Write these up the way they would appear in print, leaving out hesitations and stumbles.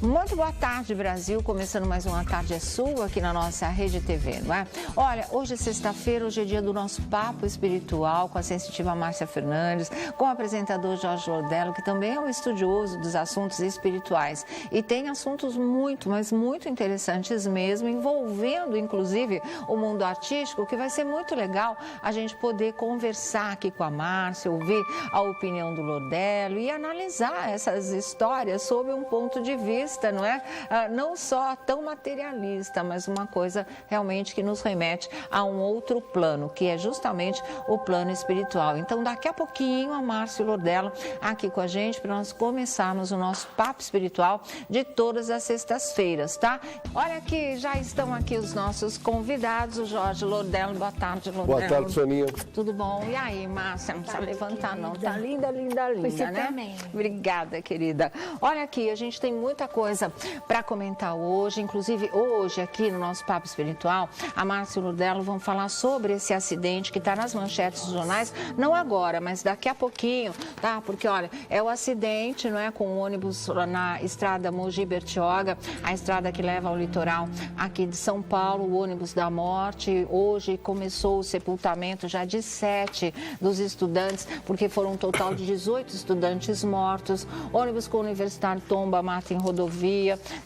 Muito boa tarde, Brasil. Começando mais uma Tarde é Sua aqui na nossa Rede TV, não é? Olha, hoje é sexta-feira, hoje é dia do nosso Papo Espiritual com a sensitiva Márcia Fernandes, com o apresentador Jorge Lordello, que também é um estudioso dos assuntos espirituais. E tem assuntos muito, mas muito interessantes mesmo, envolvendo inclusive o mundo artístico, que vai ser muito legal a gente poder conversar aqui com a Márcia, ouvir a opinião do Lordello e analisar essas histórias sob um ponto de vista, não é? Não só tão materialista, mas uma coisa realmente que nos remete a um outro plano, que é justamente o plano espiritual. Então, daqui a pouquinho, a Márcia Lordello aqui com a gente para nós começarmos o nosso papo espiritual de todas as sextas-feiras, tá? Olha que já estão aqui os nossos convidados, o Jorge Lordello. Boa tarde, Lordello. Boa tarde, Soninha. Tudo bom? E aí, Márcia? Não precisa levantar, não. Tá linda, linda, linda, Você né? também. Obrigada, querida. Olha aqui, a gente tem muita coisa para comentar hoje, inclusive hoje aqui no nosso Papo Espiritual, a Márcia e o Lordello vão falar sobre esse acidente que está nas manchetes dos jornais, não agora, mas daqui a pouquinho, tá? Porque, olha, é o acidente, não é, com o ônibus na estrada Mogi-Bertioga, a estrada que leva ao litoral aqui de São Paulo, o ônibus da morte. Hoje começou o sepultamento já de 7 dos estudantes, porque foram um total de 18 estudantes mortos. Ônibus com o universitário tomba, mata em rodovia.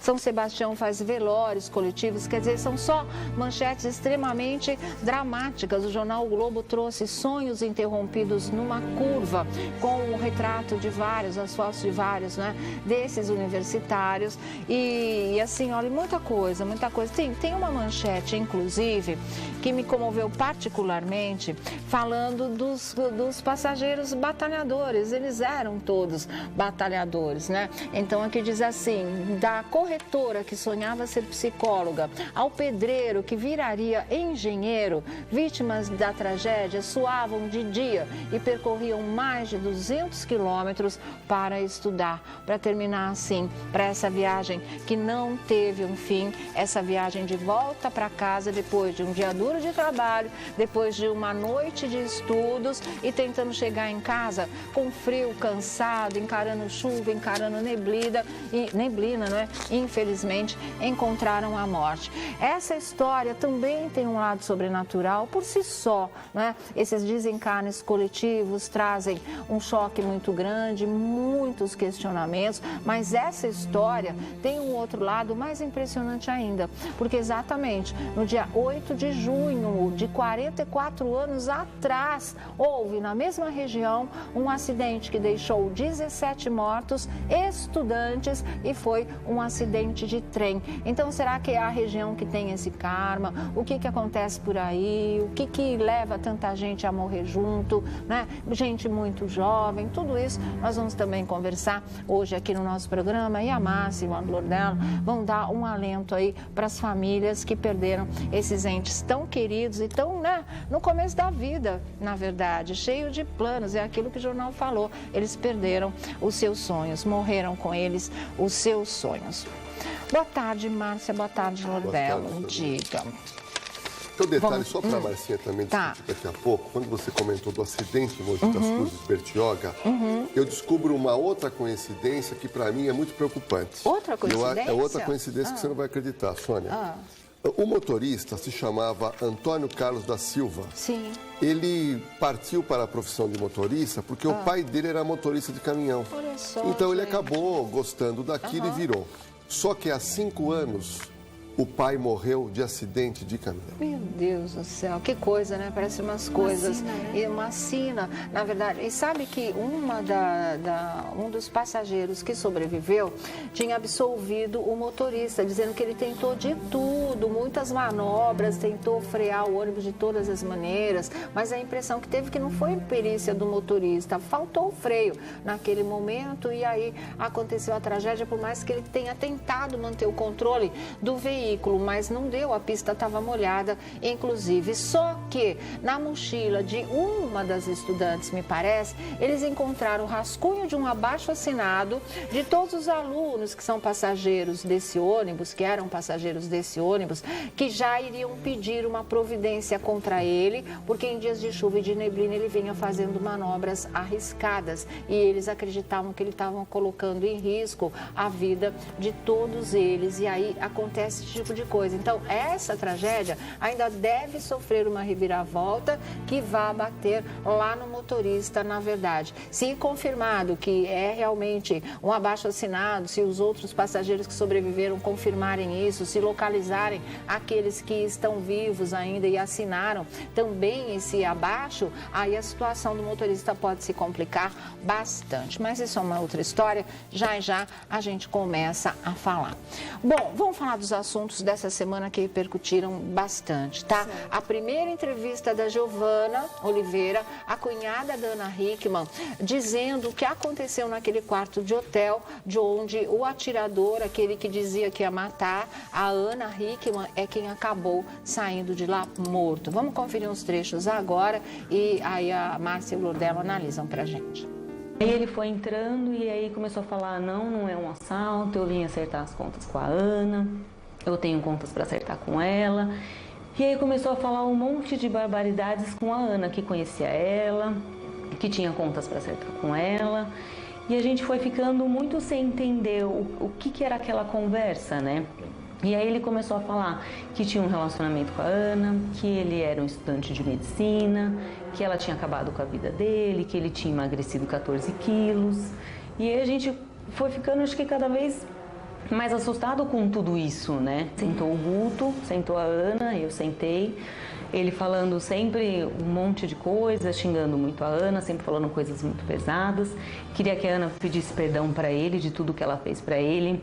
São Sebastião faz velórios coletivos, quer dizer, são só manchetes extremamente dramáticas. O jornal O Globo trouxe sonhos interrompidos numa curva, com o retrato de vários, as fotos de vários, né, desses universitários. E assim, olha, muita coisa, muita coisa. Tem uma manchete, inclusive, que me comoveu particularmente, falando dos passageiros batalhadores. Eles eram todos batalhadores, né? Então, aqui diz assim: da corretora que sonhava ser psicóloga ao pedreiro que viraria engenheiro, vítimas da tragédia suavam de dia e percorriam mais de 200 quilômetros para estudar, para terminar assim, para essa viagem que não teve um fim, essa viagem de volta para casa depois de um dia duro de trabalho, depois de uma noite de estudos e tentando chegar em casa com frio, cansado, encarando chuva, encarando neblina, não é? Infelizmente, encontraram a morte. Essa história também tem um lado sobrenatural por si só, não é? Esses desencarnes coletivos trazem um choque muito grande, muitos questionamentos, mas essa história tem um outro lado mais impressionante ainda, porque exatamente no dia 8 de junho de 44 anos atrás, houve na mesma região um acidente que deixou 17 mortos, estudantes, e foi um acidente de trem. Então, será que é a região que tem esse karma? O que acontece por aí? O que leva tanta gente a morrer junto, né? Gente muito jovem, tudo isso nós vamos também conversar hoje aqui no nosso programa. E a Márcia e o Lordello vão dar um alento aí para as famílias que perderam esses entes tão queridos e tão, né, no começo da vida, na verdade, cheio de planos. É aquilo que o jornal falou. Eles perderam os seus sonhos, morreram com eles os seus sonhos. Boa tarde, Márcia. Boa tarde, Lordello. Diga. Tem um detalhe só para a Marcinha também discutir daqui a pouco. Quando você comentou do acidente em Mogi das Cruzes, Bertioga, eu descubro uma outra coincidência que para mim é muito preocupante. Outra coincidência? É outra coincidência que você não vai acreditar, Sônia. O motorista se chamava Antônio Carlos da Silva. Sim. Ele partiu para a profissão de motorista porque o pai dele era motorista de caminhão. Olha só, então ele gente. acabou gostando daquilo e virou. Só que há 5 anos o pai morreu de acidente de caminhão. Meu Deus do céu, que coisa, né? Parece umas coisas. E uma sina, na verdade. E sabe que um dos passageiros que sobreviveu tinha absolvido o motorista, dizendo que ele tentou de tudo, muitas manobras, tentou frear o ônibus de todas as maneiras, mas a impressão que teve que não foi perícia do motorista, faltou o freio naquele momento e aí aconteceu a tragédia, por mais que ele tenha tentado manter o controle do veículo. veículo, mas não deu, a pista estava molhada, inclusive. Só que na mochila de uma das estudantes, me parece, eles encontraram o rascunho de um abaixo-assinado de todos os alunos que são passageiros desse ônibus, que eram passageiros desse ônibus, que já iriam pedir uma providência contra ele, porque em dias de chuva e de neblina ele vinha fazendo manobras arriscadas e eles acreditavam que ele estava colocando em risco a vida de todos eles, e aí acontece esse tipo de coisa. Então, essa tragédia ainda deve sofrer uma reviravolta que vai bater lá no motorista, na verdade. Se confirmado que é realmente um abaixo-assinado, se os outros passageiros que sobreviveram confirmarem isso, se localizarem aqueles que estão vivos ainda e assinaram também esse abaixo, aí a situação do motorista pode se complicar bastante. Mas isso é uma outra história, já a gente começa a falar. Bom, vamos falar dos assuntos dessa semana que repercutiram bastante, tá? Certo. A primeira entrevista da Giovana Oliveira, a cunhada da Ana Hickman, dizendo o que aconteceu naquele quarto de hotel, de onde o atirador, aquele que dizia que ia matar a Ana Hickman, é quem acabou saindo de lá morto. Vamos conferir uns trechos agora e aí a Márcia e o Lordello analisam pra gente. Aí ele foi entrando e aí começou a falar, não é um assalto, eu vim acertar as contas com a Ana, eu tenho contas para acertar com ela. E aí começou a falar um monte de barbaridades com a Ana, que conhecia ela, que tinha contas para acertar com ela. E a gente foi ficando muito sem entender o que era aquela conversa, né? E aí ele começou a falar que tinha um relacionamento com a Ana, que ele era um estudante de medicina, que ela tinha acabado com a vida dele, que ele tinha emagrecido 14 quilos. E aí a gente foi ficando, acho que cada vez mais assustado com tudo isso, né? Sentou o Guto, sentou a Ana, eu sentei. Ele falando sempre um monte de coisas, xingando muito a Ana, sempre falando coisas muito pesadas. Queria que a Ana pedisse perdão para ele de tudo que ela fez para ele.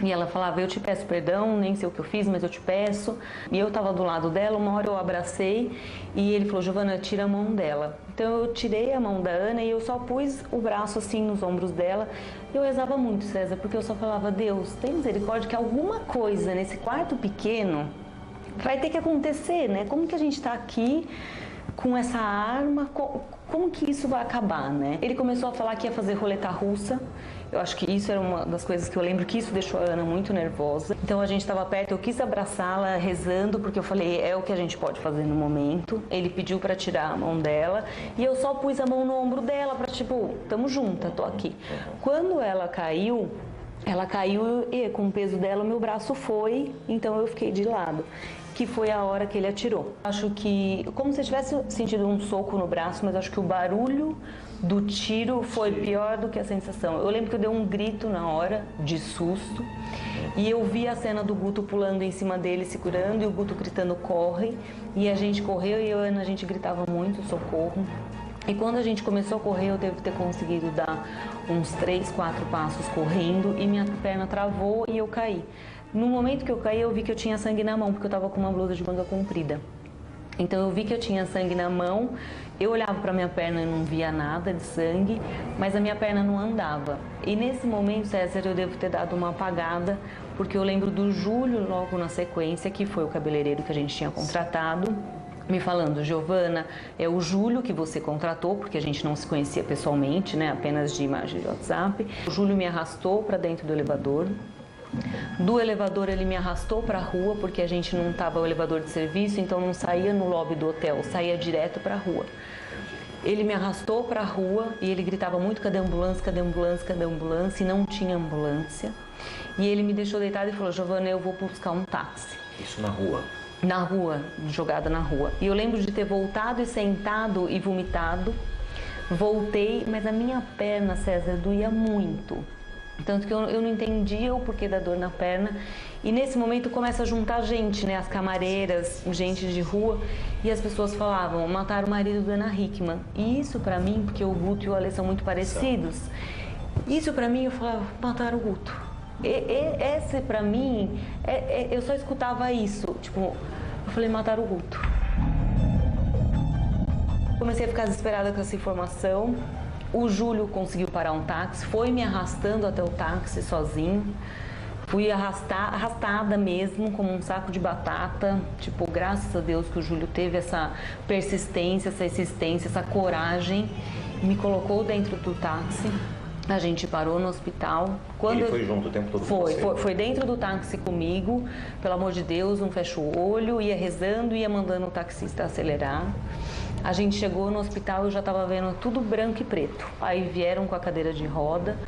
E ela falava, eu te peço perdão, nem sei o que eu fiz, mas eu te peço. E eu estava do lado dela, uma hora eu abracei e ele falou, Giovana, tira a mão dela. Então eu tirei a mão da Ana e eu só pus o braço assim nos ombros dela. Eu rezava muito, César, porque eu só falava, Deus, tem misericórdia que alguma coisa nesse quarto pequeno vai ter que acontecer, né? Como que a gente está aqui com essa arma, como que isso vai acabar, né? Ele começou a falar que ia fazer roleta russa. Eu acho que isso era uma das coisas que eu lembro que isso deixou a Ana muito nervosa. Então a gente estava perto, eu quis abraçá-la rezando, porque eu falei, é o que a gente pode fazer no momento. Ele pediu para tirar a mão dela e eu só pus a mão no ombro dela para tipo, tamo junta, tô aqui. Quando ela caiu e com o peso dela o meu braço foi, então eu fiquei de lado. Que foi a hora que ele atirou. Acho que, como se eu tivesse sentido um soco no braço, mas acho que o barulho do tiro foi pior do que a sensação. Eu lembro que eu dei um grito na hora, de susto, e eu vi a cena do Guto pulando em cima dele, segurando, e o Guto gritando, corre, e a gente correu, e eu e a Ana, a gente gritava muito, socorro. E quando a gente começou a correr, eu devo ter conseguido dar uns 3, 4 passos correndo, e minha perna travou e eu caí. No momento que eu caí, eu vi que eu tinha sangue na mão, porque eu estava com uma blusa de manga comprida. Então eu vi que eu tinha sangue na mão, eu olhava para minha perna e não via nada de sangue, mas a minha perna não andava. E nesse momento, César, eu devo ter dado uma apagada, porque eu lembro do Júlio logo na sequência, que foi o cabeleireiro que a gente tinha contratado, me falando, Giovana, é o Júlio que você contratou, porque a gente não se conhecia pessoalmente, né, apenas de imagem de WhatsApp. O Júlio me arrastou para dentro do elevador. Do elevador ele me arrastou para a rua, porque a gente não estava o elevador de serviço, então não saía no lobby do hotel, saía direto para a rua. Ele me arrastou para a rua e ele gritava muito, cadê a ambulância, cadê a ambulância, cadê a ambulância? E não tinha ambulância. E ele me deixou deitado e falou, Giovana, eu vou buscar um táxi. Isso na rua? Na rua, jogada na rua. E eu lembro de ter voltado e sentado e vomitado. Voltei, mas a minha perna, César, doía muito. Tanto que eu não entendia o porquê da dor na perna. E nesse momento começa a juntar gente, né? As camareiras, gente de rua. E as pessoas falavam, mataram o marido da Ana Hickman. E isso pra mim, porque o Guto e o Ale são muito parecidos. Isso pra mim, eu falava, mataram o Guto. Esse pra mim, eu só escutava isso. Tipo, eu falei, mataram o Guto. Comecei a ficar desesperada com essa informação. O Júlio conseguiu parar um táxi, foi me arrastando até o táxi sozinho. Fui arrastada mesmo, como um saco de batata. Tipo, graças a Deus que o Júlio teve essa persistência, essa existência, essa coragem. Me colocou dentro do táxi. A gente parou no hospital. Ele foi junto o tempo todo com você? Foi dentro do táxi comigo. Pelo amor de Deus, não fecha o olho. Ia rezando, ia mandando o taxista acelerar. A gente chegou no hospital e eu já estava vendo tudo branco e preto. Aí vieram com a cadeira de roda.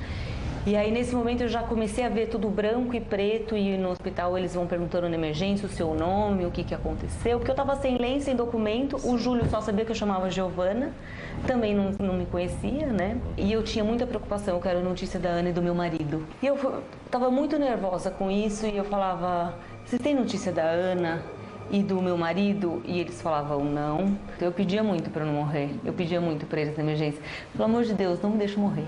E aí, nesse momento, eu já comecei a ver tudo branco e preto, e no hospital eles vão perguntando na emergência o seu nome, o que aconteceu, porque eu estava sem lei, sem documento, o Júlio só sabia que eu chamava Giovana, também não me conhecia, né? E eu tinha muita preocupação, eu quero notícia da Ana e do meu marido. E eu estava muito nervosa com isso, e eu falava, você tem notícia da Ana e do meu marido? E eles falavam não. Eu pedia muito para não morrer, eu pedia muito para eles na emergência, pelo amor de Deus, não me deixe morrer.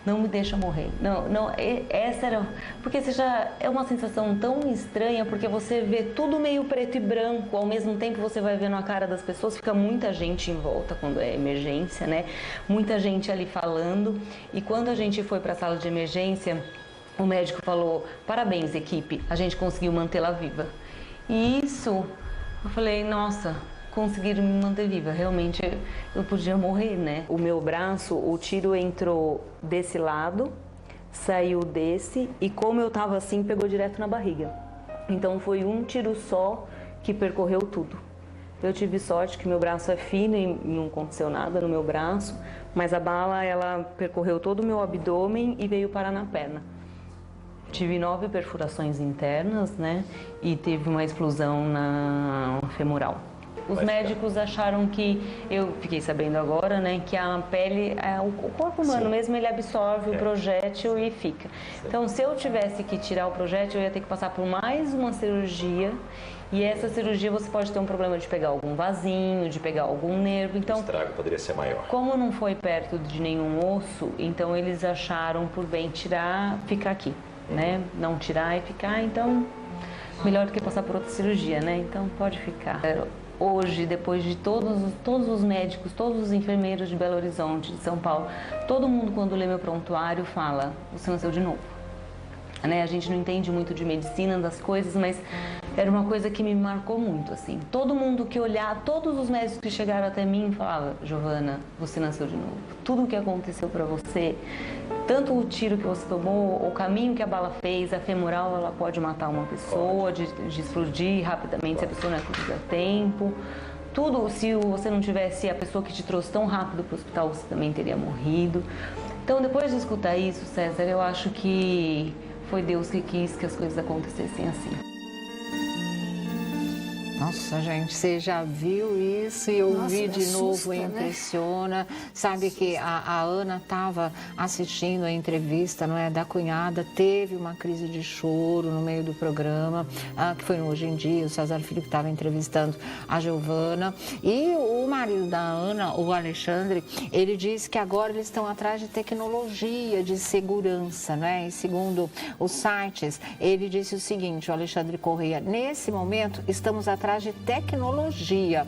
Não me deixa morrer. Não, essa era... Porque você já... É uma sensação tão estranha, porque você vê tudo meio preto e branco, ao mesmo tempo você vai vendo a cara das pessoas, fica muita gente em volta quando é emergência, né? Muita gente ali falando. E quando a gente foi para a sala de emergência, o médico falou, parabéns, equipe, a gente conseguiu mantê-la viva. E isso, eu falei, nossa... conseguiram me manter viva, realmente eu podia morrer, né? O meu braço, o tiro entrou desse lado, saiu desse e como eu tava assim, pegou direto na barriga. Então foi um tiro só que percorreu tudo. Eu tive sorte que meu braço é fino e não aconteceu nada no meu braço, mas a bala, ela percorreu todo o meu abdômen e veio parar na perna. Tive 9 perfurações internas, né? E teve uma explosão na femoral. Os médicos acharam que, eu fiquei sabendo agora, né, que a pele, o corpo humano mesmo, ele absorve o projétil e fica. Então, se eu tivesse que tirar o projétil, eu ia ter que passar por mais uma cirurgia. E essa cirurgia você pode ter um problema de pegar algum vasinho, de pegar algum nervo. Então, o estrago poderia ser maior. Como não foi perto de nenhum osso, então eles acharam por bem tirar, ficar aqui, né? Não tirar e ficar, então, melhor do que passar por outra cirurgia, né? Então, pode ficar. Hoje, depois de todos os médicos, todos os enfermeiros de Belo Horizonte, de São Paulo, todo mundo quando lê meu prontuário fala, você nasceu de novo. Né? A gente não entende muito de medicina, das coisas, mas era uma coisa que me marcou muito, assim. Todo mundo que olhar, todos os médicos que chegaram até mim falavam, Giovana, você nasceu de novo. Tudo o que aconteceu para você, tanto o tiro que você tomou, o caminho que a bala fez, a femoral, ela pode matar uma pessoa, de explodir rapidamente se a pessoa não é atendida a tempo. Tudo, se você não tivesse a pessoa que te trouxe tão rápido para o hospital, você também teria morrido. Então, depois de escutar isso, César, eu acho que foi Deus que quis que as coisas acontecessem assim. Nossa, gente, você já viu isso e ouvir de novo impressiona. Né? Sabe que a Ana estava assistindo a entrevista, não é, da cunhada, teve uma crise de choro no meio do programa, que foi no Hoje em Dia, o César Filho que estava entrevistando a Giovana. E o marido da Ana, o Alexandre, ele disse que agora eles estão atrás de tecnologia, de segurança, né? E segundo os sites, ele disse o seguinte, o Alexandre Correia, nesse momento estamos atrás de tecnologia.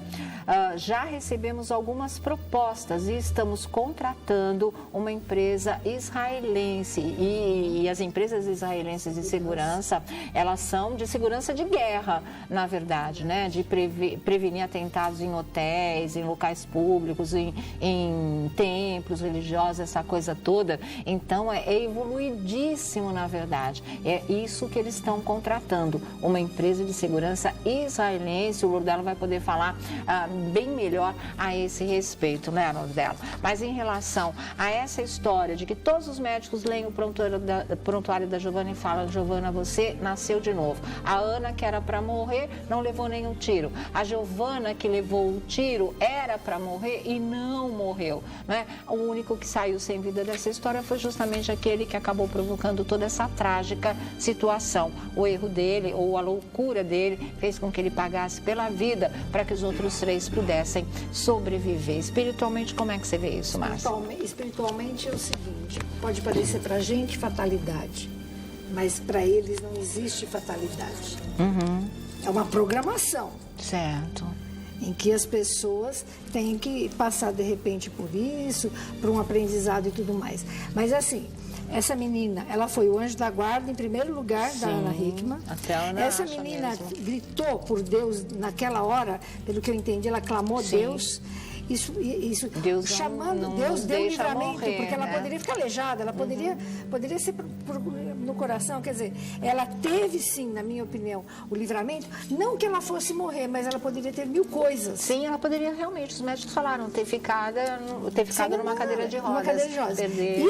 Já recebemos algumas propostas e estamos contratando uma empresa israelense. E as empresas israelenses de segurança, elas são de segurança de guerra, na verdade, né? De prevenir atentados em hotéis, em locais públicos, em templos religiosos, essa coisa toda. Então, é evoluidíssimo, na verdade. É isso que eles estão contratando, uma empresa de segurança israelense. O Lurdelo vai poder falar bem melhor a esse respeito, né, Lurdelo? Mas em relação a essa história de que todos os médicos leem o prontuário da Giovana e falam, Giovana, você nasceu de novo. A Ana, que era para morrer, não levou nenhum tiro. A Giovana, que levou o tiro, era para morrer e não morreu, né? O único que saiu sem vida dessa história foi justamente aquele que acabou provocando toda essa trágica situação. O erro dele, ou a loucura dele, fez com que ele pagasse pela vida para que os outros 3 pudessem sobreviver. Espiritualmente, como é que você vê isso, Márcia? Espiritualmente é o seguinte, pode parecer para a gente fatalidade, mas para eles não existe fatalidade. É uma programação. Certo. Em que as pessoas têm que passar, de repente, por isso, por um aprendizado e tudo mais. Mas, assim, essa menina, ela foi o anjo da guarda em primeiro lugar da Ana Hickman. Até a Ana essa menina gritou por Deus naquela hora, pelo que eu entendi, ela clamou Deus. Isso Deus chamando, Deus deu livramento, morrer, porque ela poderia ficar aleijada, ela poderia ser no coração, quer dizer, ela teve sim, na minha opinião, o livramento, não que ela fosse morrer, mas ela poderia ter 1000 coisas. Sim, ela poderia realmente, os médicos falaram, ter ficado numa cadeira de rodas. Uma cadeira de rodas.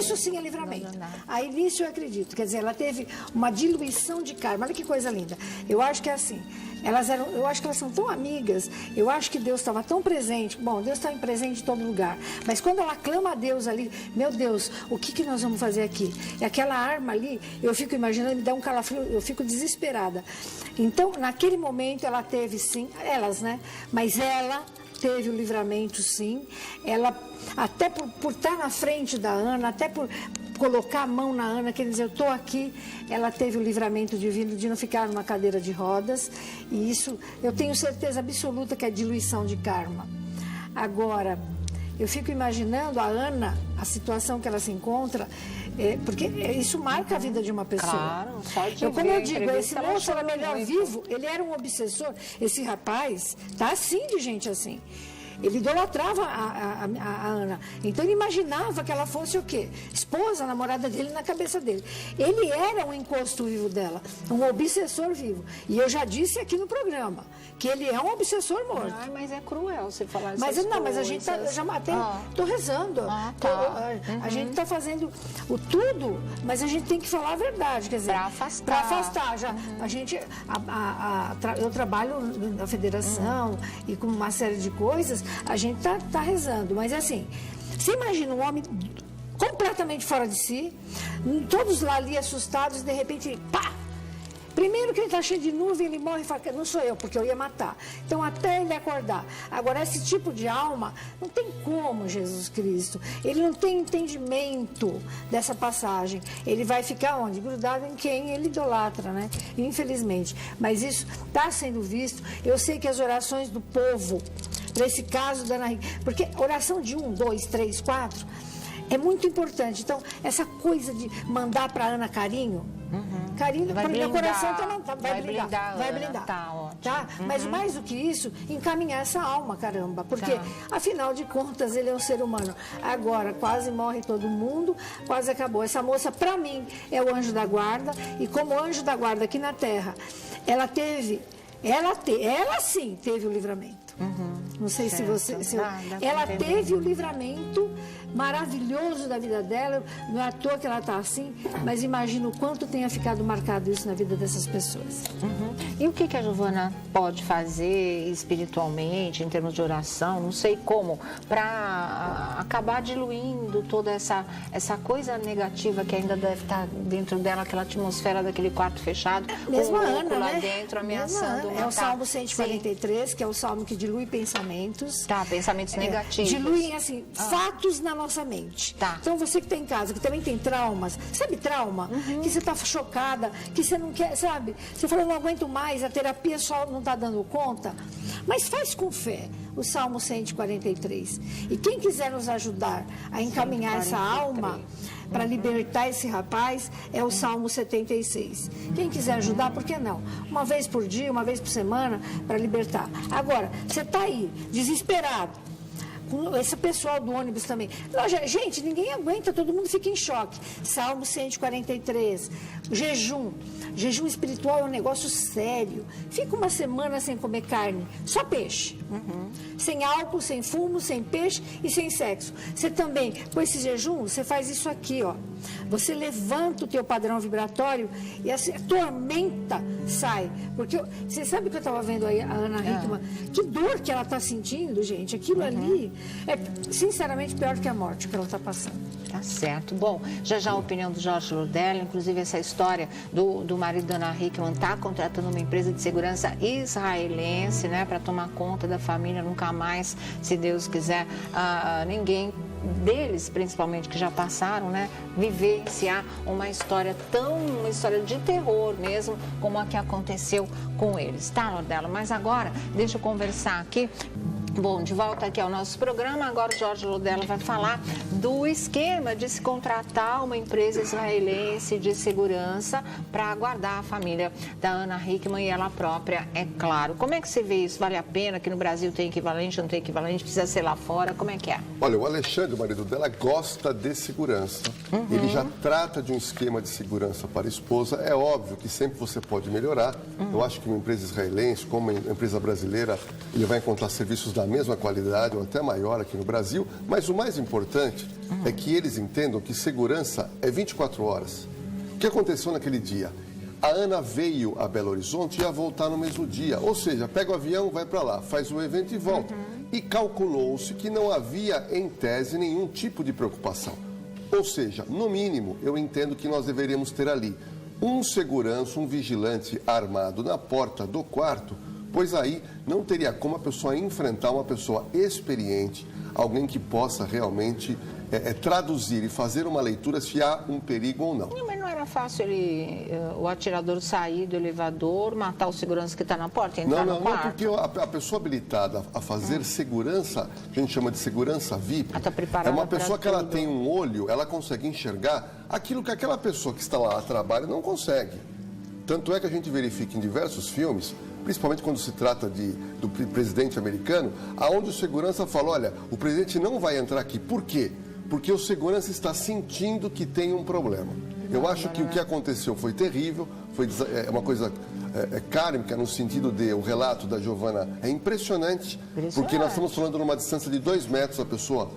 Isso sim é livramento. Aí nisso eu acredito, quer dizer, ela teve uma diluição de karma, olha que coisa linda. Eu acho que é assim. Eu acho que elas são tão amigas, eu acho que Deus estava tão presente, bom, Deus está presente em todo lugar, mas quando ela clama a Deus ali, meu Deus, o que nós vamos fazer aqui? E aquela arma ali, eu fico imaginando, me dá um calafrio, eu fico desesperada. Então, naquele momento, ela teve sim, elas, né? Mas ela teve o livramento sim, ela, até por estar na frente da Ana, até por colocar a mão na Ana, quer dizer, eu estou aqui, ela teve o livramento divino de não ficar numa cadeira de rodas, e isso eu tenho certeza absoluta que é diluição de karma. Agora, eu fico imaginando a Ana, a situação que ela se encontra, porque isso marca a vida de uma pessoa. Claro, só de como eu digo, esse moço era melhor vivo, ele era um obsessor, esse rapaz tá assim de gente assim. Ele idolatrava a Ana. Então ele imaginava que ela fosse o quê? Esposa, namorada dele na cabeça dele. Ele era um encosto vivo dela, um obsessor vivo. E eu já disse aqui no programa que ele é um obsessor morto. Ai, mas é cruel você falar isso. Mas a gente eu já matei, tô rezando. A gente tá fazendo o tudo, mas a gente tem que falar a verdade, quer dizer, para afastar. Já a gente eu trabalho na federação e com uma série de coisas, a gente tá rezando, mas assim, você imagina um homem completamente fora de si, todos lá ali assustados, de repente, pá! Primeiro que ele está cheio de nuvem, ele morre e fala, não sou eu, porque eu ia matar. Então, até ele acordar. Agora, esse tipo de alma, não tem como, Jesus Cristo. Ele não tem entendimento dessa passagem. Ele vai ficar onde? Grudado em quem ele idolatra, né? Infelizmente. Mas isso está sendo visto. Eu sei que as orações do povo, para esse caso da Ana Hickman, porque oração de 1, 2, 3, 4... é muito importante. Então, essa coisa de mandar para Ana carinho, carinho, para o meu coração vai blindar. Tá, ótimo. Tá? Mas mais do que isso, encaminhar essa alma, caramba. Porque, afinal de contas, ele é um ser humano. Agora, quase morre todo mundo, quase acabou. Essa moça, para mim, é o anjo da guarda. E como anjo da guarda aqui na Terra, ela sim teve o livramento. Não sei se você... ela teve o livramento maravilhoso da vida dela, não é à toa que ela está assim, mas imagino o quanto tenha ficado marcado isso na vida dessas pessoas. E o que a Giovana pode fazer espiritualmente, em termos de oração, não sei como, para acabar diluindo toda essa coisa negativa que ainda deve estar dentro dela, aquela atmosfera daquele quarto fechado, mesmo com o Ana, lá né? dentro ameaçando matar. É o Salmo 143, que é o salmo que dilui pensamentos. Pensamentos negativos. Diluem, assim, fatos na nossa mente. Então, você que está em casa, que também tem traumas, sabe trauma? Que você está chocada, que você não quer, sabe? Você falou, não aguento mais, a terapia só não está dando conta. Mas faz com fé o Salmo 143. E quem quiser nos ajudar a encaminhar 143. Essa alma para libertar esse rapaz, é o Salmo 76. Quem quiser ajudar, por que não? Uma vez por dia, uma vez por semana, para libertar. Agora, você está aí, desesperado, com esse pessoal do ônibus também. Não, gente, ninguém aguenta, todo mundo fica em choque. Salmo 143, jejum. Jejum espiritual é um negócio sério. Fica uma semana sem comer carne, só peixe. Sem álcool, sem fumo, sem peixe e sem sexo. Você também, com esse jejum, você faz isso aqui, ó. Você levanta o teu padrão vibratório e a tormenta sai. Porque você sabe que eu estava vendo aí a Ana Hickman, que dor que ela está sentindo, gente. Aquilo ali é, sinceramente, pior que a morte que ela está passando. Tá certo. Bom, já a opinião do Jorge Lordelli, inclusive essa história do marido da Ana Hickman está contratando uma empresa de segurança israelense, né, para tomar conta da família, nunca mais, se Deus quiser, ninguém deles, principalmente, que já passaram, né, vivenciar uma história de terror mesmo, como a que aconteceu com eles, tá, Lordelli? Mas agora, deixa eu conversar aqui Bom, de volta aqui ao nosso programa, agora o Jorge Lodello vai falar do esquema de se contratar uma empresa israelense de segurança para guardar a família da Ana Hickman e ela própria, é claro. Como é que você vê isso? Vale a pena? Que no Brasil tem equivalente, não tem equivalente? Precisa ser lá fora? Como é que é? Olha, o Alexandre, o marido dela, gosta de segurança. Ele já trata de um esquema de segurança para a esposa. É óbvio que sempre você pode melhorar. Eu acho que uma empresa israelense, como uma empresa brasileira, ele vai encontrar serviços da mesma qualidade ou até maior aqui no Brasil, mas o mais importante é que eles entendam que segurança é 24 horas. O que aconteceu naquele dia? A Ana veio a Belo Horizonte e ia voltar no mesmo dia, ou seja, pega o avião, vai para lá, faz o evento e volta. E calculou-se que não havia, em tese, nenhum tipo de preocupação. Ou seja, no mínimo, eu entendo que nós deveríamos ter ali um segurança, um vigilante armado na porta do quarto, pois aí não teria como a pessoa enfrentar uma pessoa experiente, alguém que possa realmente traduzir e fazer uma leitura se há um perigo ou não. Mas não era fácil o atirador sair do elevador, matar o segurança que está na porta e entrar no quarto? Não, porque a pessoa habilitada a fazer segurança, que a gente chama de segurança VIP, é uma pessoa que ela tem um olho, ela consegue enxergar aquilo que aquela pessoa que está lá a trabalho não consegue. Tanto é que a gente verifica em diversos filmes, principalmente quando se trata do presidente americano, aonde o segurança fala, olha, o presidente não vai entrar aqui. Por quê? Porque o segurança está sentindo que tem um problema. Eu acho que o que aconteceu foi terrível, foi uma coisa kármica no sentido de o relato da Giovana é impressionante, porque nós estamos falando numa distância de 2 metros, a pessoa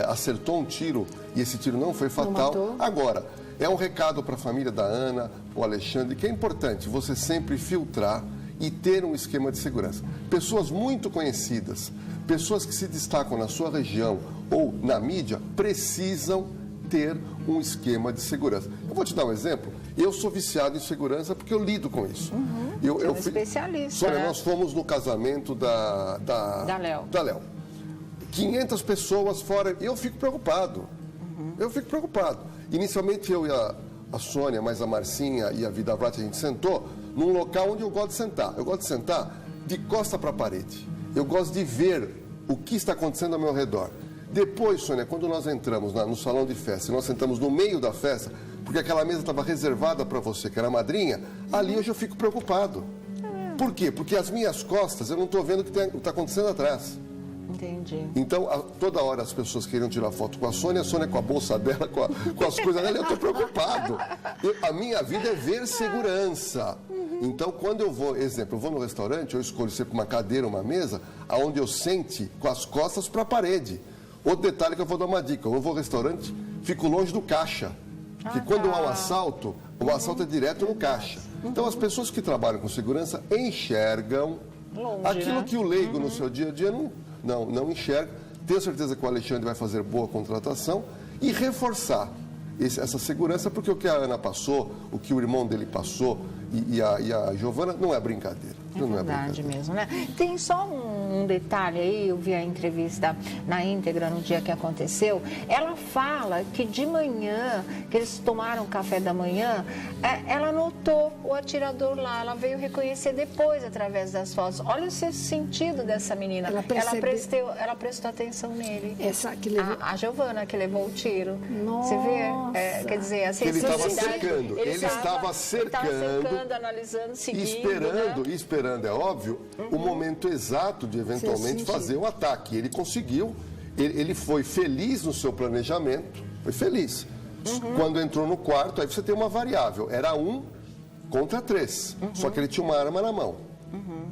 acertou um tiro e esse tiro não foi fatal. Agora, é um recado para a família da Ana, o Alexandre, que é importante você sempre filtrar e ter um esquema de segurança. Pessoas muito conhecidas, pessoas que se destacam na sua região ou na mídia, precisam ter um esquema de segurança. Eu vou te dar um exemplo. Eu sou viciado em segurança porque eu lido com isso. Eu fui especialista. Olha, nós fomos no casamento da Léo. 500 pessoas fora. Eu fico preocupado. Eu fico preocupado. Inicialmente eu e a Sônia, mais a Marcinha e a Vida Vrat, a gente sentou num local onde eu gosto de sentar. Eu gosto de sentar de costa para a parede. Eu gosto de ver o que está acontecendo ao meu redor. Depois, Sônia, quando nós entramos no salão de festa, e nós sentamos no meio da festa, porque aquela mesa estava reservada para você, que era a madrinha, ali hoje eu fico preocupado. Por quê? Porque as minhas costas, eu não estou vendo o que está acontecendo atrás. Entendi. Então, toda hora as pessoas queriam tirar foto com a Sônia com a bolsa dela, com as coisas dela, eu estou preocupado. A minha vida é ver segurança. Então, quando eu vou, exemplo, eu vou no restaurante, eu escolho sempre uma cadeira, uma mesa, onde eu sente com as costas para a parede. Outro detalhe que eu vou dar uma dica, eu vou ao restaurante, fico longe do caixa. Porque quando há um assalto, o assalto é direto no caixa. Então, as pessoas que trabalham com segurança enxergam aquilo que o leigo no seu dia a dia não enxerga. Tenho certeza que o Alexandre vai fazer boa contratação e reforçar essa segurança, porque o que a Ana passou, o que o irmão dele passou e a Giovana não é brincadeira. É verdade mesmo, né? Tem só um detalhe aí, eu vi a entrevista na íntegra no dia que aconteceu. Ela fala que de manhã, que eles tomaram café da manhã, ela notou o atirador lá, ela veio reconhecer depois através das fotos. Olha o sentido dessa menina. Ela prestou atenção nele. A Giovana que levou o tiro. Nossa. Você vê? Quer dizer, a sensibilidade... Ele estava cercando, analisando, seguindo, esperando, é óbvio, o momento exato de eventualmente fazer o ataque. Ele conseguiu, ele foi feliz no seu planejamento, foi feliz. Quando entrou no quarto, aí você tem uma variável, era 1 contra 3, só que ele tinha uma arma na mão.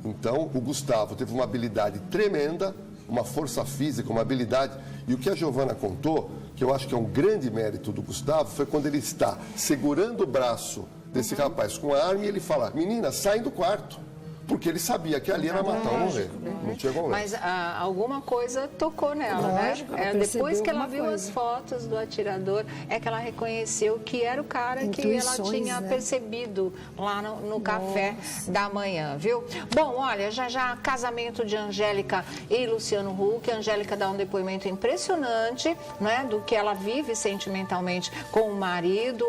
Então, o Gustavo teve uma habilidade tremenda, uma força física, uma habilidade, e o que a Giovana contou, que eu acho que é um grande mérito do Gustavo, foi quando ele está segurando o braço desse rapaz com a arma e ele fala, menina, sai do quarto. Porque ele sabia que ali era matar ou morrer. Não tinha conversa. Mas alguma coisa tocou nela, lógico, né? Depois que ela viu as fotos do atirador, é que ela reconheceu que era o cara que ela tinha percebido lá no café da manhã, viu? Bom, olha, já casamento de Angélica e Luciano Huck. A Angélica dá um depoimento impressionante, né? Do que ela vive sentimentalmente com o marido,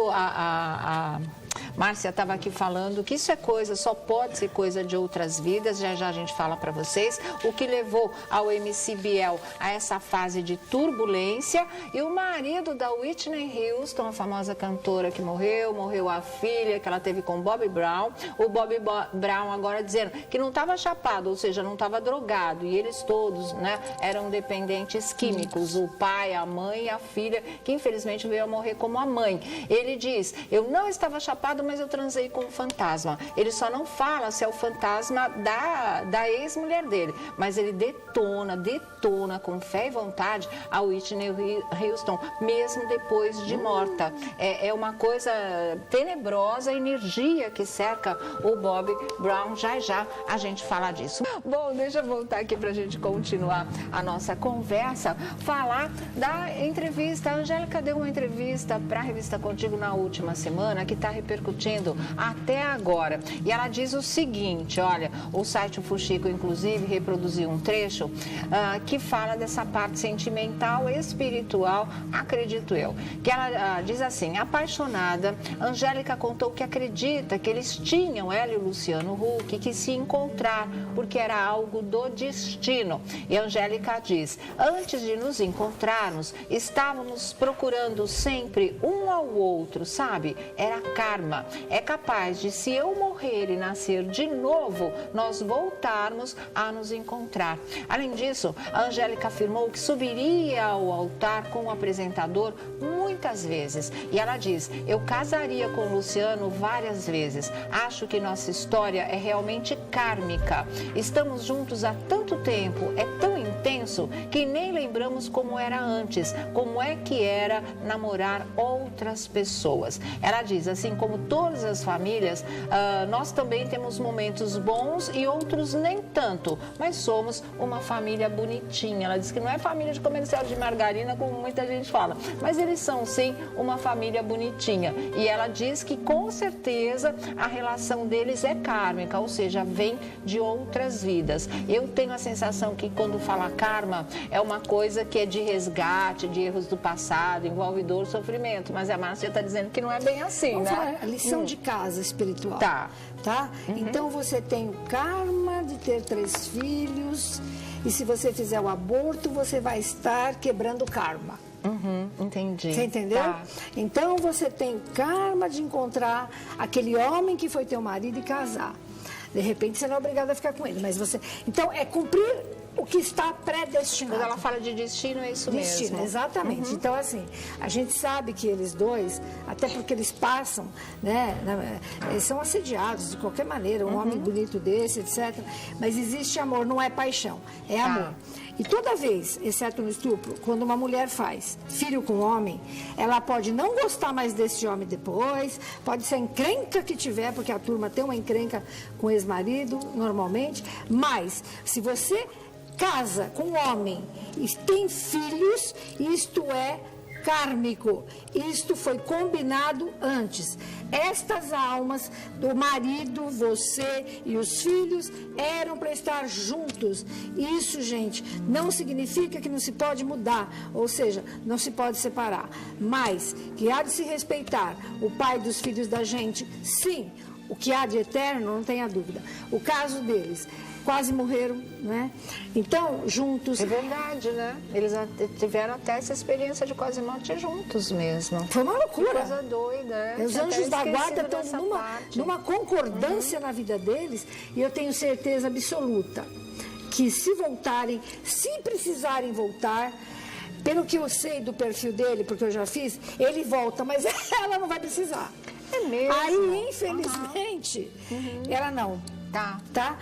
Márcia estava aqui falando que isso é coisa, só pode ser coisa de outras vidas, já já a gente fala para vocês, o que levou ao MC Biel a essa fase de turbulência. E o marido da Whitney Houston, a famosa cantora que morreu a filha que ela teve com Bobby Brown, o Bobby Brown agora dizendo que não estava chapado, ou seja, não estava drogado, e eles todos, né, eram dependentes químicos, o pai, a mãe e a filha, que infelizmente veio a morrer como a mãe. Ele diz, eu não estava chapado, mas eu transei com um fantasma. Ele só não fala se é o fantasma da ex-mulher dele, mas ele detona com fé e vontade a Whitney Houston, mesmo depois de morta. É uma coisa tenebrosa, a energia que cerca o Bobby Brown. Já a gente fala disso. Bom, deixa eu voltar aqui para a gente continuar a nossa conversa, falar da entrevista. A Angélica deu uma entrevista para a Revista Contigo na última semana, que está repercutindo até agora. E ela diz o seguinte, olha, o site Fuxico, inclusive, reproduziu um trecho que fala dessa parte sentimental e espiritual, acredito eu. Que ela diz assim, apaixonada, Angélica contou que acredita que eles tinham, ela e o Luciano Huck, que se encontrar, porque era algo do destino. E a Angélica diz, antes de nos encontrarmos, estávamos procurando sempre um ao outro, sabe? Era karma. É capaz de, se eu morrer e nascer de novo, nós voltarmos a nos encontrar. Além disso, a Angélica afirmou que subiria ao altar com o apresentador muitas vezes. E ela diz, eu casaria com o Luciano várias vezes. Acho que nossa história é realmente kármica. Estamos juntos há tanto tempo, é tão intenso que nem lembramos como era antes, como é que era namorar outras pessoas. Ela diz, assim como todas as famílias, nós também temos momentos bons e outros nem tanto, mas somos uma família bonitinha. Ela diz que não é família de comercial de margarina, como muita gente fala, mas eles são sim uma família bonitinha. E ela diz que com certeza a relação deles é kármica, ou seja, vem de outras vidas. Eu tenho a sensação que quando fala karma, é uma coisa que é de resgate, de erros do passado, envolve dor, sofrimento, mas a Márcia está dizendo que não é bem assim, Vamos né? falar, a lição de casa espiritual. Tá. Então você tem o karma de ter 3 filhos, e se você fizer o aborto, você vai estar quebrando o karma. Entendi. Você entendeu? Tá. Então você tem o karma de encontrar aquele homem que foi teu marido e casar. De repente você não é obrigado a ficar com ele, mas você... Então é cumprir o que está predestinado. Quando ela fala de destino, é isso mesmo. Destino, exatamente. Então, assim, a gente sabe que eles dois, até porque eles passam, né, eles são assediados de qualquer maneira, um homem bonito desse, etc. Mas existe amor, não é paixão, é amor. E toda vez, exceto no estupro, quando uma mulher faz filho com homem, ela pode não gostar mais desse homem depois, pode ser a encrenca que tiver, porque a turma tem uma encrenca com o ex-marido, normalmente, mas se você casa com um homem e tem filhos, isto é kármico. Isto foi combinado antes. Estas almas do marido, você e os filhos eram para estar juntos. Isso, gente, não significa que não se pode mudar, ou seja, não se pode separar, mas que há de se respeitar o pai dos filhos da gente, sim. O que há de eterno, não tenha dúvida. O caso deles, quase morreram, né? Então, juntos... É verdade, né? Eles tiveram até essa experiência de quase morte juntos mesmo. Foi uma loucura. Que coisa doida, é. Os anjos da guarda estão numa concordância na vida deles, e eu tenho certeza absoluta que se voltarem, se precisarem voltar... Pelo que eu sei do perfil dele, porque eu já fiz, ele volta, mas ela não vai precisar. É mesmo? Aí, infelizmente, ela não. Tá?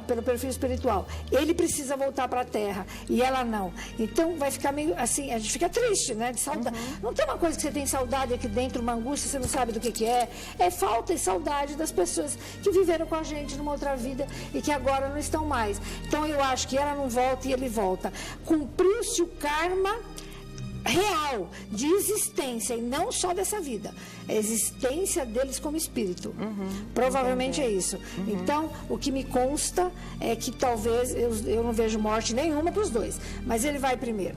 Pelo perfil espiritual. Ele precisa voltar para a Terra e ela não. Então vai ficar meio assim, a gente fica triste, né? De saudade. Não tem uma coisa que você tem saudade aqui dentro, uma angústia, você não sabe do que é. É falta e saudade das pessoas que viveram com a gente numa outra vida e que agora não estão mais. Então eu acho que ela não volta e ele volta. Cumpriu-se o karma real, de existência, e não só dessa vida, a existência deles como espírito. Provavelmente é isso. Então, o que me consta é que talvez, eu não vejo morte nenhuma para os dois, mas ele vai primeiro.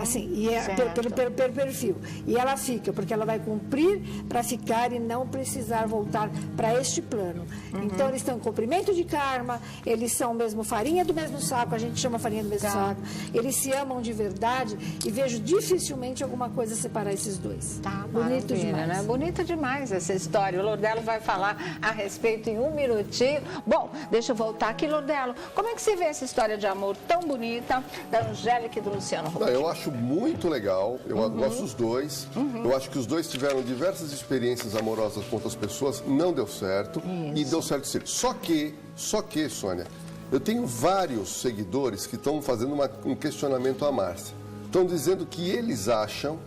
Assim, e é pelo perfil. E ela fica, porque ela vai cumprir para ficar e não precisar voltar para este plano. Então, eles estão em cumprimento de karma, eles são mesmo farinha do mesmo saco, a gente chama farinha do mesmo saco. Eles se amam de verdade e vejo dificilmente alguma coisa separar esses dois. Tá, bonito demais. Né? Bonita demais essa história. O Lordelo vai falar a respeito em um minutinho. Bom, deixa eu voltar aqui, Lordelo. Como é que você vê essa história de amor tão bonita da Angélica e do Luciano Huck? Eu acho muito legal, eu gosto dos dois. Eu acho que os dois tiveram diversas experiências amorosas com outras pessoas, não deu certo. E deu certo sim. Só que, Sônia, eu tenho vários seguidores que estão fazendo um questionamento à Márcia. Estão dizendo que eles acham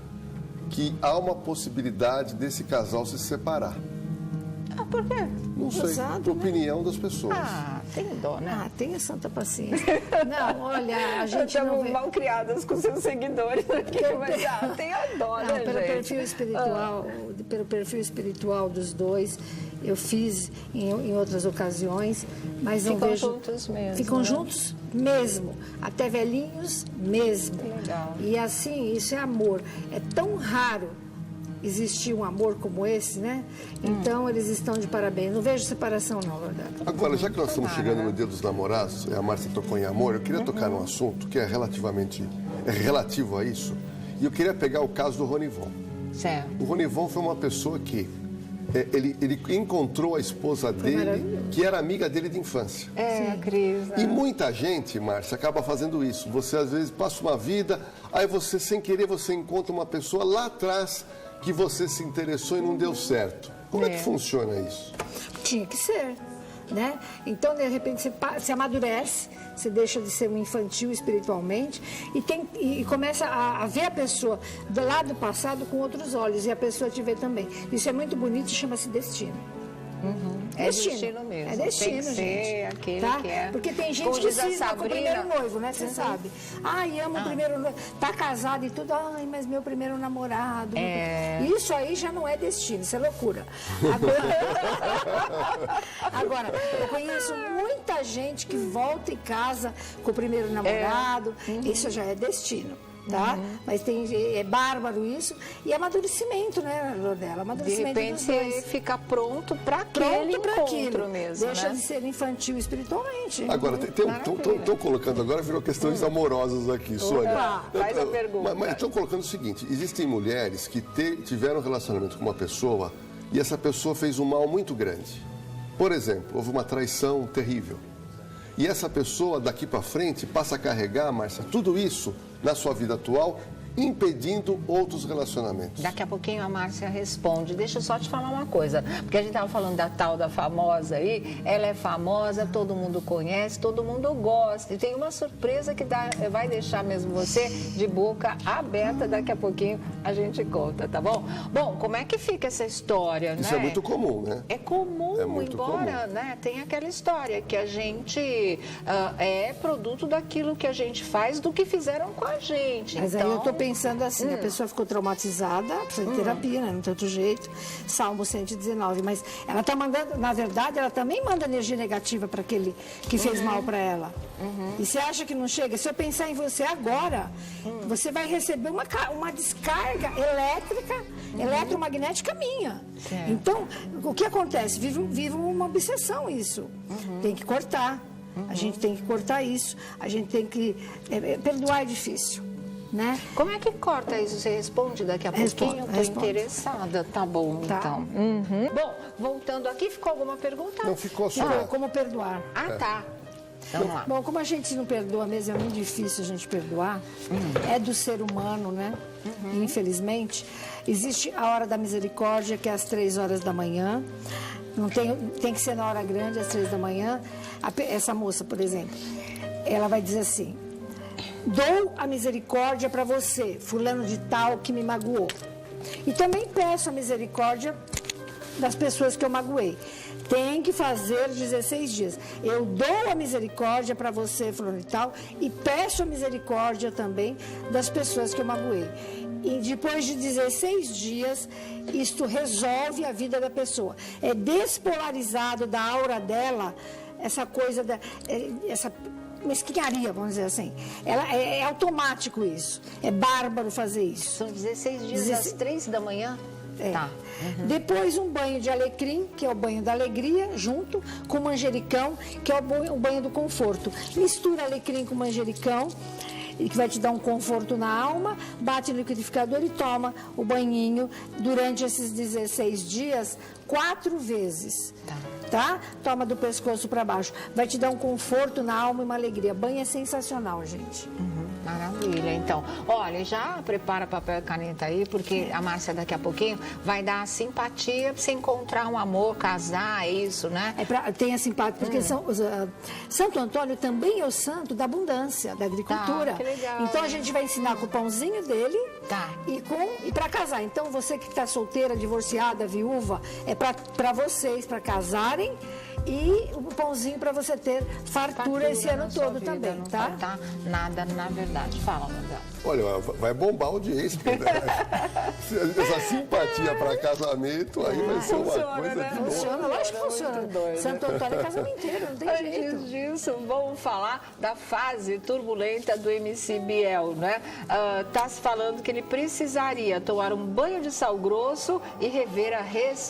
que há uma possibilidade desse casal se separar. Por quê? Não sei, opinião das pessoas. Tem dó, né? Tenha santa paciência. Não, olha, a gente estamos mal criadas com seus seguidores aqui, mas tenha dó, né, pelo perfil espiritual dos dois, eu fiz em outras ocasiões, mas não vejo... Ficam juntos mesmo. Ficam juntos mesmo, até velhinhos mesmo. Legal. E assim, isso é amor. É tão raro existir um amor como esse, né? Então, eles estão de parabéns. Não vejo separação, não, Lordelo. Agora, já que nós estamos chegando no Dia dos Namorados, a Márcia tocou em amor, eu queria tocar num assunto que é relativo a isso. E eu queria pegar o caso do Ronivon. Certo. O Ronivon foi uma pessoa que ele encontrou a esposa dele, que era amiga dele de infância. A Cris, né? E muita gente, Márcia, acaba fazendo isso. Você, às vezes, passa uma vida, aí você, sem querer, você encontra uma pessoa lá atrás que você se interessou e não deu certo. Como é que funciona isso? Tinha que ser, né? Então, de repente, você se amadurece, você deixa de ser um infantil espiritualmente e começa a ver a pessoa do lado do passado com outros olhos, e a pessoa te vê também. Isso é muito bonito e chama-se destino. É destino mesmo. É destino, tem que gente. ser aquele que é. Porque tem gente que cisma com o primeiro noivo, né? Você sabe. Ai, amo o primeiro noivo. Tá casado e tudo. Ai, mas meu primeiro namorado. Isso aí já não é destino, isso é loucura. Agora, eu conheço muita gente que volta e casa com o primeiro namorado. Isso já é destino. Tá? Mas é bárbaro isso. E amadurecimento, né, Lordelo? Amadurecimento. De repente você fica pronto para aquele encontro mesmo. Deixa de ser infantil espiritualmente. Agora, estão colocando agora, virou questões amorosas aqui, Sônia. Faz a pergunta. Mas estão colocando o seguinte: existem mulheres que tiveram um relacionamento com uma pessoa e essa pessoa fez um mal muito grande. Por exemplo, houve uma traição terrível. E essa pessoa, daqui para frente, passa a carregar, Márcia, tudo isso na sua vida atual, impedindo outros relacionamentos. Daqui a pouquinho a Márcia responde. Deixa eu só te falar uma coisa, porque a gente estava falando da tal da famosa aí, ela é famosa, todo mundo conhece, todo mundo gosta. E tem uma surpresa que vai deixar mesmo você de boca aberta, daqui a pouquinho a gente conta, tá bom? Bom, como é que fica essa história, Isso é muito comum, né? É comum, embora, né, tem aquela história que a gente é produto daquilo que a gente faz, do que fizeram com a gente. Mas então... aí eu tô pensando assim, a pessoa ficou traumatizada, precisa de terapia, né? Não tem outro jeito. Salmo 119. Mas ela tá mandando, na verdade, ela também manda energia negativa para aquele que fez mal para ela. E você acha que não chega? Se eu pensar em você agora, você vai receber uma descarga elétrica, eletromagnética minha. Certo. Então, o que acontece? Vive uma obsessão isso. Tem que cortar. A gente tem que cortar isso. A gente tem que... perdoar é difícil. Né? Como é que corta isso? Você responde daqui a pouquinho? Estou interessada. Tá bom, então. Bom, voltando aqui, ficou alguma pergunta? Não ficou só. Não, como perdoar. Tá. Vamos lá. Bom, como a gente não perdoa mesmo, é muito difícil a gente perdoar. É do ser humano, né? Infelizmente. Existe a hora da misericórdia, que é às 3 horas da manhã. Não tem que ser na hora grande, às 3 da manhã. Essa moça, por exemplo, ela vai dizer assim: dou a misericórdia para você, fulano de tal, que me magoou. E também peço a misericórdia das pessoas que eu magoei. Tem que fazer 16 dias. Eu dou a misericórdia para você, fulano de tal, e peço a misericórdia também das pessoas que eu magoei. E depois de 16 dias, isto resolve a vida da pessoa. É despolarizado da aura dela essa coisa, mesquinharia, vamos dizer assim. É automático isso. É bárbaro fazer isso. São 16 dias às 3 da manhã? É. Tá. Depois um banho de alecrim, que é o banho da alegria, junto com manjericão, que é o banho do conforto. Mistura alecrim com manjericão, que vai te dar um conforto na alma, bate no liquidificador e toma o banhinho durante esses 16 dias 4 vezes. Tá? Toma do pescoço para baixo. Vai te dar um conforto na alma e uma alegria. Banho é sensacional, gente. Maravilha, então. Olha, já prepara papel e caneta aí, porque a Márcia daqui a pouquinho vai dar a simpatia para você encontrar um amor, casar, é isso, né? Tem a simpatia, porque Santo Antônio também é o santo da abundância, da agricultura. Tá, que legal. Então a gente vai ensinar com o pãozinho dele e para casar. Então você que está solteira, divorciada, viúva, é para vocês, para casarem. E o pãozinho para você ter fartura esse ano todo vida, também, não tá? Faltar nada, na verdade. Fala, Mandela. Olha, vai bombar a audiência. Essa simpatia para casamento aí vai ser uma coisa, né? De funciona, lógico que funciona. Santo Antônio é casamento inteiro, não tem jeito. Antes disso, vamos falar da fase turbulenta do MC Biel, né? Tá se falando que ele precisaria tomar um banho de sal grosso e rever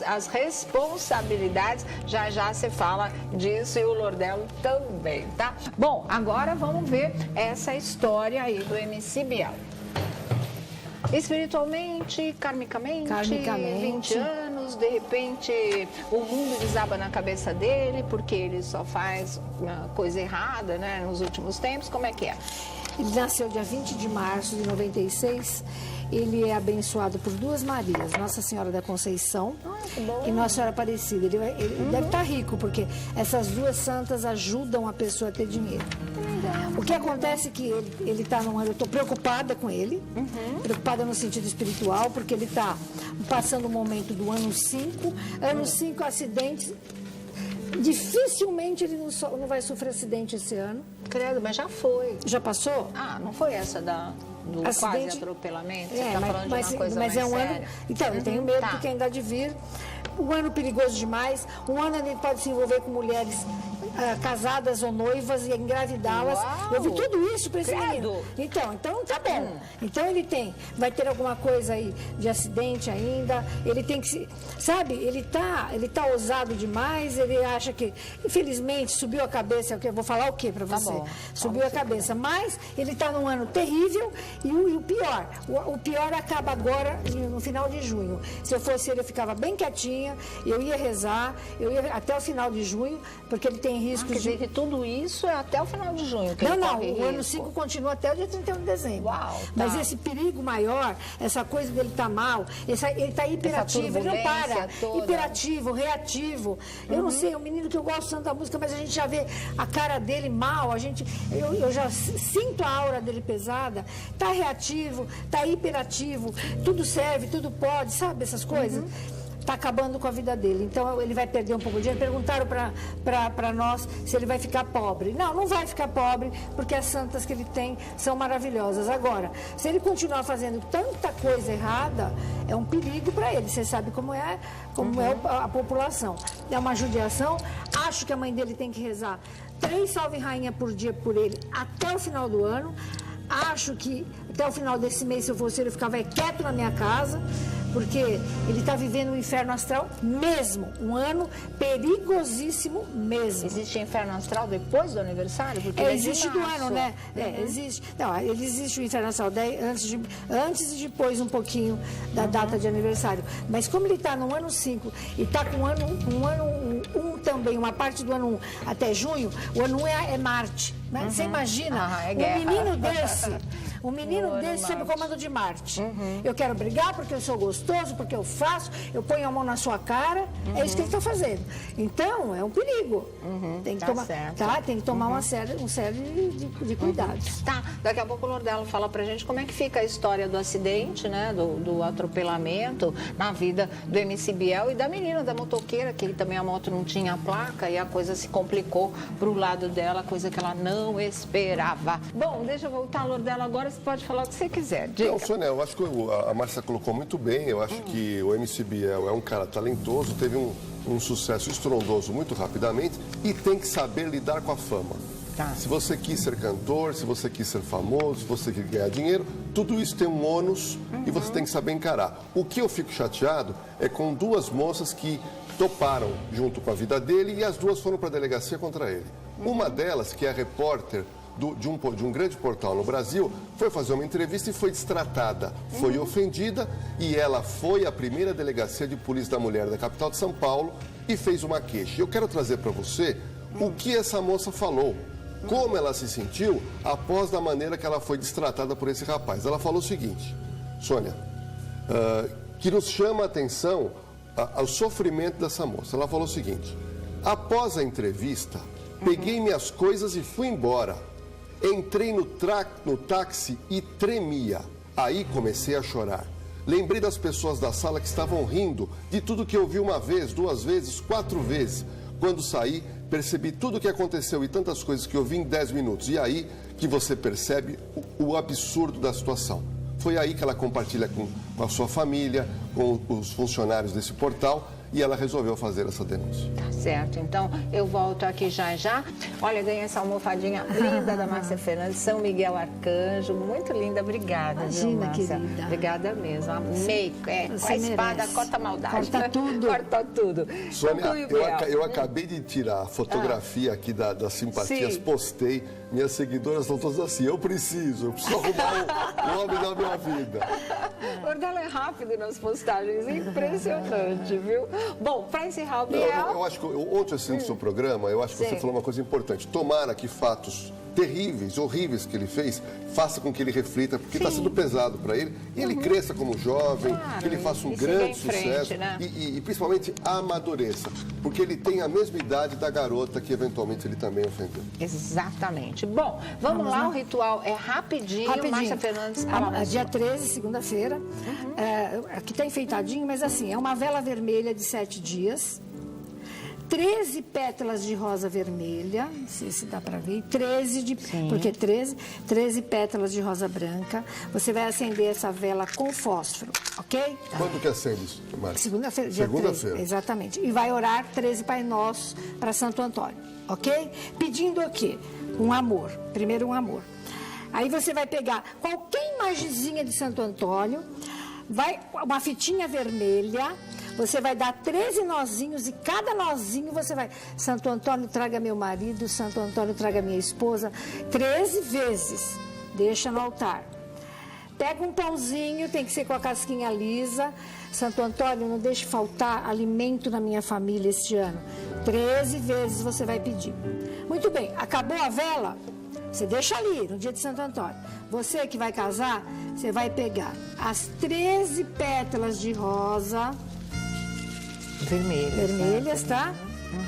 as responsabilidades. Já já você fala disso e o Lordelo também, tá? Bom, agora vamos ver essa história aí do MC Biel. Espiritualmente, karmicamente, 20 anos, de repente o mundo desaba na cabeça dele porque ele só faz uma coisa errada, né, nos últimos tempos. Como é que é? Ele nasceu dia 20 de março de 96. Ele é abençoado por 2 Marias, Nossa Senhora da Conceição e Nossa Senhora Aparecida. Ele deve estar rico, porque essas 2 santas ajudam a pessoa a ter dinheiro. O que acontece é que ele está num ano, eu estou preocupada com ele, preocupada no sentido espiritual, porque ele está passando o momento do ano 5. Ano 5, acidentes. Dificilmente ele não vai sofrer acidente esse ano. Credo, mas já foi. Já passou? Ah, não foi essa do acidente, quase atropelamento? Você tá falando de uma coisa mas mais é um séria. ano. Então, eu tenho medo porque ainda há de vir. Um ano perigoso demais. Um ano ele pode se envolver com mulheres casadas ou noivas e engravidá-las. Eu vi tudo isso para esse menino. Então tá bom. Então ele vai ter alguma coisa aí de acidente ainda. Ele tem que sabe, ele tá ousado demais, ele acha que, infelizmente, subiu a cabeça. Eu vou falar o quê para você? Bom, subiu a cabeça, mas ele tá num ano terrível e o pior acaba agora no final de junho. Se eu fosse ele, eu ficava bem quietinha, eu ia rezar, eu ia até o final de junho, porque ele tem riscos quer dizer que tudo isso é até o final de junho. Que não, o ano 5 continua até o dia 31 de dezembro. Uau, mas esse perigo maior, essa coisa dele tá mal, ele tá hiperativo, ele não para. Toda. Hiperativo, reativo. Eu não sei, é um menino que eu gosto tanto da música, mas a gente já vê a cara dele mal, eu já sinto a aura dele pesada, tá reativo, tá hiperativo, tudo serve, tudo pode, sabe essas coisas? Está acabando com a vida dele. Então, ele vai perder um pouco de dinheiro. Perguntaram para nós se ele vai ficar pobre. Não vai ficar pobre, porque as santas que ele tem são maravilhosas. Agora, se ele continuar fazendo tanta coisa errada, é um perigo para ele. Você sabe como é a população. É uma judiação. Acho que a mãe dele tem que rezar 3 salve rainha por dia por ele até o final do ano. Acho que até o final desse mês, se eu fosse ele, eu ficava quieto na minha casa, porque ele está vivendo um inferno astral mesmo, um ano perigosíssimo mesmo. Existe inferno astral depois do aniversário? Porque existe do ano, né? Existe. Não, ele existe o inferno astral antes e depois um pouquinho da data de aniversário. Mas como ele está no ano 5 e está com um ano 1 também, uma parte do ano 1 até junho, o ano 1 é Marte. Né? Você imagina um menino desse sob o comando de Marte. Eu quero brigar porque eu sou gostoso, porque eu faço, eu ponho a mão na sua cara. É isso que ele está fazendo. Então, é um perigo. Tem que tomar, tem que tomar uma série de cuidados. Tá, daqui a pouco o Lordelo fala pra gente como é que fica a história do acidente, né? Do atropelamento na vida do MC Biel e da menina, da motoqueira, que também a moto não tinha placa e a coisa se complicou pro lado dela, coisa que ela não esperava. Bom, deixa eu voltar, Lordelo, agora você pode falar o que você quiser. Diga. Não, Sônia, eu acho que a Márcia colocou muito bem. Eu acho que o MC Biel é um cara talentoso, teve um sucesso estrondoso muito rapidamente e tem que saber lidar com a fama. Tá. Se você quis ser cantor, se você quis ser famoso, se você quer ganhar dinheiro, tudo isso tem um ônus e você tem que saber encarar. O que eu fico chateado é com duas moças que toparam junto com a vida dele e as duas foram para a delegacia contra ele. Uma delas, que é a repórter de um grande portal no Brasil, foi fazer uma entrevista e foi destratada, foi ofendida e ela foi à primeira delegacia de polícia da mulher da capital de São Paulo e fez uma queixa. Eu quero trazer para você o que essa moça falou, como ela se sentiu após da maneira que ela foi destratada por esse rapaz. Ela falou o seguinte, Sônia, que nos chama a atenção ao sofrimento dessa moça. Ela falou o seguinte, após a entrevista, peguei minhas coisas e fui embora. Entrei no táxi e tremia. Aí comecei a chorar. Lembrei das pessoas da sala que estavam rindo de tudo que eu vi uma vez, 2 vezes, 4 vezes. Quando saí, percebi tudo o que aconteceu e tantas coisas que eu vi em 10 minutos. E aí que você percebe o absurdo da situação. Foi aí que ela compartilha com a sua família, com os funcionários desse portal, e ela resolveu fazer essa denúncia. Tá certo, então eu volto aqui já. Olha, ganhei essa almofadinha linda da Márcia Fernandes, São Miguel Arcanjo, muito linda, obrigada. Imagina, viu, Márcia? querida. Obrigada mesmo, amei, com a espada merece. corta a maldade. Corta tudo. Corta tudo. Sônia, eu acabei de tirar a fotografia aqui das simpatias, Sim. Postei, minhas seguidoras estão todas assim, eu preciso arrumar o homem da minha vida. O Nordelo é rápido nas postagens, impressionante, viu? Bom, para encerrar o Biel... Eu acho que ontem assistindo o seu programa, eu acho que você falou uma coisa importante. Tomara que fatos terríveis, horríveis que ele fez, faça com que ele reflita, porque está sendo pesado para ele, e ele cresça como jovem, que ele faça um grande sucesso, né? e principalmente amadureça, porque ele tem a mesma idade da garota que eventualmente ele também ofendeu. Exatamente. Bom, vamos lá, o ritual é rapidinho. Márcia Fernandes, dia 13, segunda-feira, aqui está enfeitadinho, mas assim, é uma vela vermelha de 7 dias, 13 pétalas de rosa vermelha, não sei se dá para ver, 13 pétalas de rosa branca. Você vai acender essa vela com fósforo, ok? Quando que acende isso, Márcia? Segunda-feira, dia 13, exatamente. E vai orar 13 Pai Nossos para Santo Antônio, ok? Pedindo o quê? Um amor, primeiro um amor. Aí você vai pegar qualquer imagenzinha de Santo Antônio, uma fitinha vermelha, você vai dar 13 nozinhos e cada nozinho você vai... Santo Antônio, traga meu marido, Santo Antônio, traga minha esposa. 13 vezes, deixa no altar. Pega um pãozinho, tem que ser com a casquinha lisa. Santo Antônio, não deixe faltar alimento na minha família este ano. 13 vezes você vai pedir. Muito bem, acabou a vela? Você deixa ali, no dia de Santo Antônio. Você que vai casar, você vai pegar as 13 pétalas de rosa... Vermelhas, tá?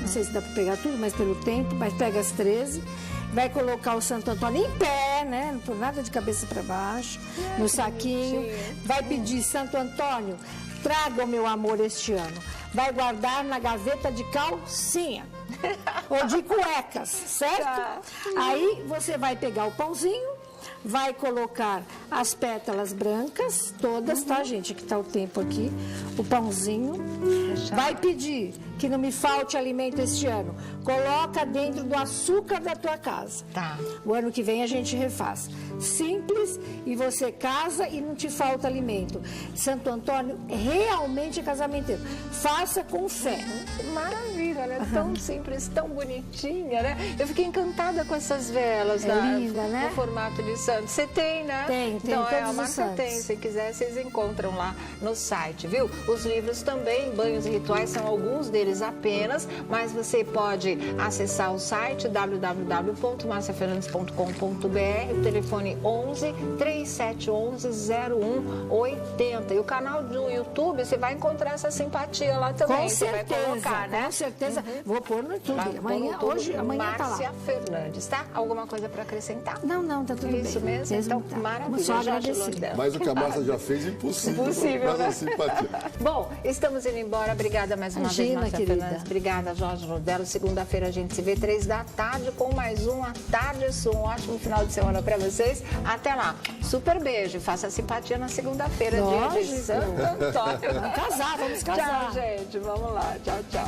Não sei se dá para pegar tudo, mas pelo tempo, mas pega as 13. Vai colocar o Santo Antônio em pé, né? Não por nada de cabeça para baixo, no saquinho. Vai pedir, Santo Antônio, traga o meu amor este ano. Vai guardar na gaveta de calcinha ou de cuecas, certo? Aí você vai pegar o pãozinho, vai colocar as pétalas brancas, todas, tá, gente? Que tá o tempo aqui. O pãozinho. Vai pedir que não me falte alimento este ano. Coloca dentro do açúcar da tua casa. Tá. O ano que vem a gente refaz. Simples, e você casa e não te falta alimento. Santo Antônio realmente é casamenteiro. Faça com fé. Maravilha, né? Tão simples, tão bonitinha, né? Eu fiquei encantada com essas velas. Linda, né? No formato de santo. Você tem, né? Tem então, todos a Márcia tem. Se quiser, vocês encontram lá no site, viu? Os livros também, Banhos e Rituais, são alguns deles apenas, mas você pode acessar o site www.marciafernandes.com.br, o telefone 11 3711 0180. E o canal do YouTube, você vai encontrar essa simpatia lá também. Com certeza, você vai colocar, né? Com certeza. Vou pôr no YouTube. Amanhã tá lá. Márcia Fernandes, tá? Alguma coisa para acrescentar? Não, tá tudo bem. Isso mesmo? Então, tá. maravilha. Só agradecer. Mas o que a Márcia já fez, impossível. Impossível, né? Simpatia. Bom, estamos indo embora. Obrigada mais uma vez, Márcia Fernandes. Obrigada, Jorge Nordelo. Segunda-feira a gente se vê 3 da tarde com mais um A Tarde Sul. Um ótimo final de semana para vocês. Até lá. Super beijo. Faça simpatia na segunda-feira, dia de Santo Antônio. Vamos casar. Tchau, gente. Vamos lá. Tchau, tchau.